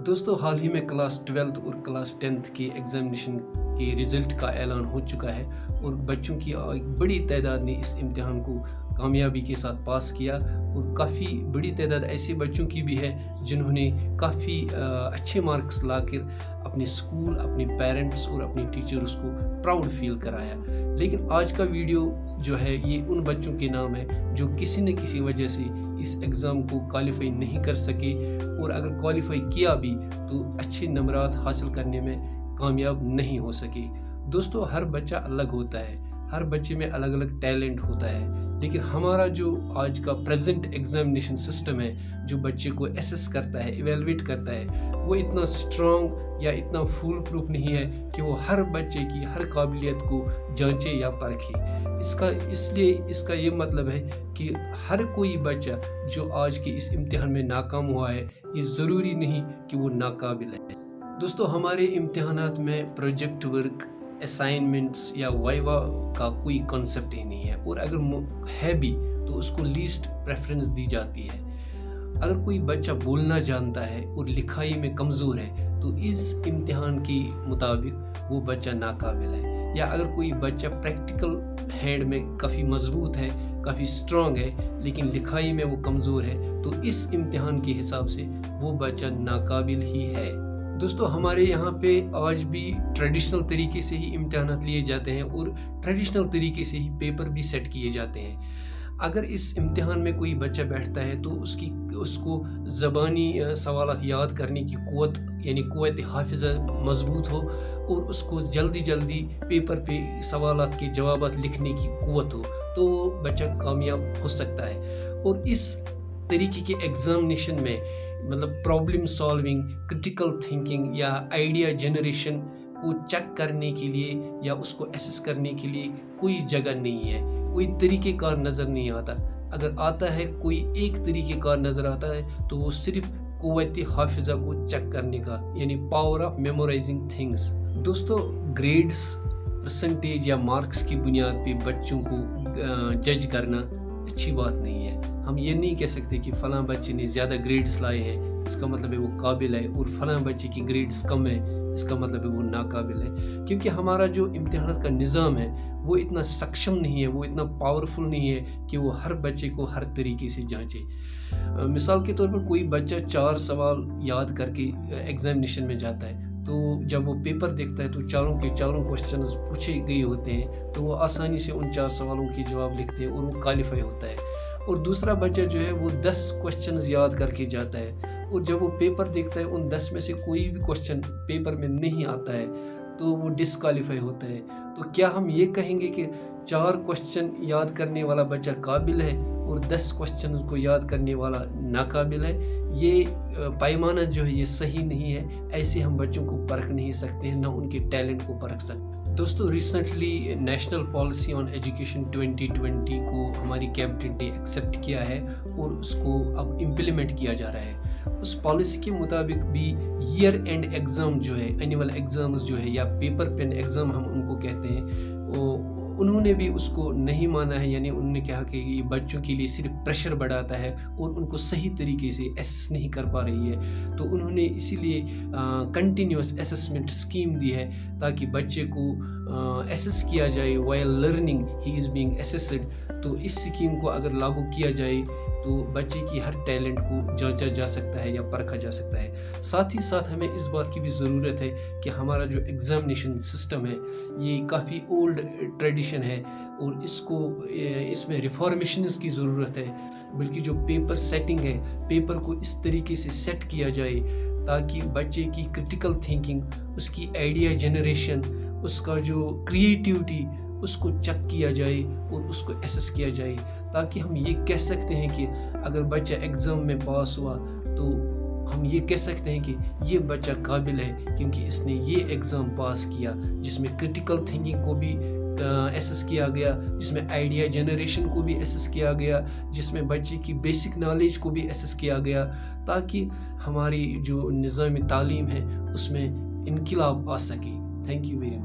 दोस्तों हाल ही में class 12th और क्लास 10th की एग्ज़ामिनेशन के रिज़ल्ट का ऐलान हो चुका है और बच्चों की एक बड़ी तादाद ने इस इम्तिहान को कामयाबी के साथ पास किया और काफ़ी बड़ी तादाद ऐसे बच्चों की भी है जिन्होंने काफ़ी अच्छे मार्क्स लाकर अपने स्कूल, अपने पेरेंट्स और अपने टीचर्स को प्राउड फील कराया। लेकिन आज का वीडियो जो है ये उन बच्चों के नाम है जो किसी न किसी वजह से इस एग्ज़ाम को क्वालिफाई नहीं कर सके और अगर क्वालिफाई किया भी तो अच्छे नंबरात हासिल करने में कामयाब नहीं हो सके। दोस्तों हर बच्चा अलग होता है, हर बच्चे में अलग अलग टैलेंट होता है, लेकिन हमारा जो आज का प्रेजेंट एग्जामिनेशन सिस्टम है जो बच्चे को एसेस करता है, इवेलुएट करता है, वो इतना स्ट्रॉन्ग या इतना फूल प्रूफ नहीं है कि वो हर बच्चे की हर काबिलियत को जांचे या परखे। इसका ये मतलब है कि हर कोई बच्चा जो आज के इस इम्तिहान में नाकाम हुआ है ये ज़रूरी नहीं कि वो नाकाबिल है। दोस्तों हमारे इम्तिहानात में प्रोजेक्ट वर्क, असाइनमेंट्स या वाइवा का कोई कॉन्सेप्ट ही नहीं है और अगर है भी तो उसको लीस्ट प्रेफरेंस दी जाती है। अगर कोई बच्चा बोलना जानता है और लिखाई में कमज़ोर है तो इस इम्तिहान के मुताबिक वो बच्चा नाकाबिल है। या अगर कोई बच्चा प्रैक्टिकल हैंड में काफ़ी मजबूत है, काफ़ी स्ट्रॉन्ग है, लेकिन लिखाई में वो कमज़ोर है तो इस इम्तिहान के हिसाब से वो बच्चा नाकाबिल ही है। दोस्तों हमारे यहाँ पे आज भी ट्रेडिशनल तरीके से ही इम्तिहानात लिए जाते हैं और ट्रेडिशनल तरीके से ही पेपर भी सेट किए जाते हैं। अगर इस इम्तिहान में कोई बच्चा बैठता है तो उसको ज़बानी सवालात याद करने की क़ुव्वत यानी क़ुव्वत हाफ़िज़ा मज़बूत हो और उसको जल्दी पेपर पे सवालात के जवाबात लिखने की क़ुव्वत हो तो बच्चा कामयाब हो सकता है। और इस तरीके के एग्ज़ामिनेशन में मतलब प्रॉब्लम सॉल्विंग, क्रिटिकल थिंकिंग या आइडिया जनरेशन को चेक करने के लिए या उसको एसेस करने के लिए कोई जगह नहीं है, कोई तरीक़ेकार नज़र नहीं आता। अगर आता है कोई एक तरीक़ेकार नज़र आता है तो वो सिर्फ क़ुव्वत हाफ़िज़ा को चेक करने का यानी पावर ऑफ मेमोराइजिंग थिंग्स। दोस्तों ग्रेड्स, परसेंटेज या मार्क्स की बुनियाद पे बच्चों को जज करना अच्छी बात नहीं है। हम ये नहीं कह सकते कि फ़लाँ बच्चे ने ज़्यादा ग्रेड्स लाए हैं इसका मतलब है वो काबिल है और फ़लाँ बच्चे की ग्रेड्स कम है इसका मतलब है वो नाकाबिल है, क्योंकि हमारा जो इम्तिहानात का निज़ाम है वो इतना सक्षम नहीं है, वो इतना पावरफुल नहीं है कि वो हर बच्चे को हर तरीके से जांचे। मिसाल के तौर पर कोई बच्चा 4 सवाल याद करके एग्ज़ामिनेशन में जाता है तो जब वो पेपर देखता है तो चारों के चारों क्वेश्चंस पूछे गए होते हैं तो वो आसानी से उन 4 सवालों के जवाब लिखते हैं और वो क्वालिफाई होता है। और दूसरा बच्चा जो है वो 10 क्वेश्चंस याद करके जाता है और जब वो पेपर देखता है उन 10 में से कोई भी क्वेश्चन पेपर में नहीं आता है तो वो डिसक्वालीफाई होता है। तो क्या हम ये कहेंगे कि 4 क्वेश्चन याद करने वाला बच्चा काबिल है और 10 क्वेश्चंस को याद करने वाला नाकाबिल है? ये पैमाना जो है ये सही नहीं है। ऐसे हम बच्चों को परख नहीं सकते हैं, ना उनके टैलेंट को परख सकते। दोस्तों recently national policy on education 2020 को हमारी कैबिनेट ने एक्सेप्ट किया है और उसको अब इम्प्लीमेंट किया जा रहा है। उस पॉलिसी के मुताबिक भी ईयर एंड एग्ज़ाम जो है, एनुअल एग्ज़ाम्स जो है या पेपर पेन एग्ज़ाम हम उनको कहते हैं, उन्होंने भी उसको नहीं माना है। यानी उन्होंने कहा कि ये बच्चों के लिए सिर्फ प्रेशर बढ़ाता है और उनको सही तरीके से एसेस नहीं कर पा रही है, तो उन्होंने इसीलिए कंटिन्यूस असेसमेंट स्कीम दी है ताकि बच्चे को एसेस किया जाए while learning he is being assessed. तो इस स्कीम को अगर लागू किया जाए तो बच्चे की हर टैलेंट को जांचा जा सकता है या परखा जा सकता है। साथ ही साथ हमें इस बात की भी ज़रूरत है कि हमारा जो एग्ज़ामिनेशन सिस्टम है ये काफ़ी ओल्ड ट्रेडिशन है और इसमें रिफॉर्मेशंस की ज़रूरत है। बल्कि जो पेपर सेटिंग है, पेपर को इस तरीके से सेट किया जाए ताकि बच्चे की क्रिटिकल थिंकिंग, उसकी आइडिया जनरेशन, उसका जो क्रिएटिविटी उसको चेक किया जाए और उसको एसेस किया जाए, ताकि हम ये कह सकते हैं कि अगर बच्चा एग्ज़ाम में पास हुआ तो हम ये कह सकते हैं कि ये बच्चा काबिल है क्योंकि इसने ये एग्ज़ाम पास किया जिसमें क्रिटिकल थिंकिंग को भी एसेस किया गया, जिसमें आइडिया जनरेशन को भी एसेस किया गया, जिसमें बच्चे की बेसिक नॉलेज को भी एसेस किया गया, ताकि हमारी जो निज़ाम तालीम है उसमें इनकलाब आ सके। Thank you very much.